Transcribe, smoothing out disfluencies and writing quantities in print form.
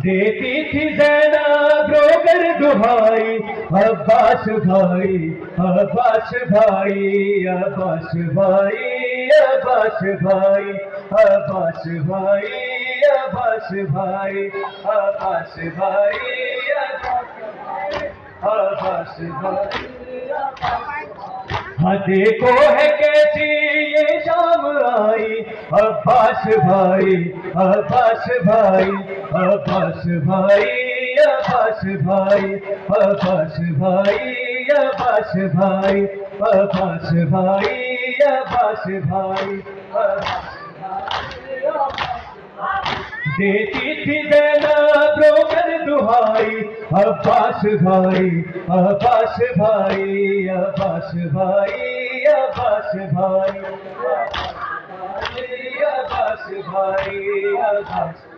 देती थी ज़ैनब रोकर दुहाई, अब्बास भाई, अब्बास भाई, अब्बास भाई, अब्बास भाई, अब्बास भाई, अब्बास भाई, अब्बास भाई, अब्बास भाई। हाँ देखो है कैसी ये शाम आई, अब्बास भाई, अब्बास भाई, अब्बास भाई, अब्बास भाई, अब्बास भाई, अब्बास भाई, अब्बास भाई, अब्बास भाई, देती थी ज़ैनब रोकर दुहाई, अब्बास भाई, अब्बास भाई, अब्बास भाई, अब्बास भाई, अब्बास भाई, अब्बास भाई, अब्बास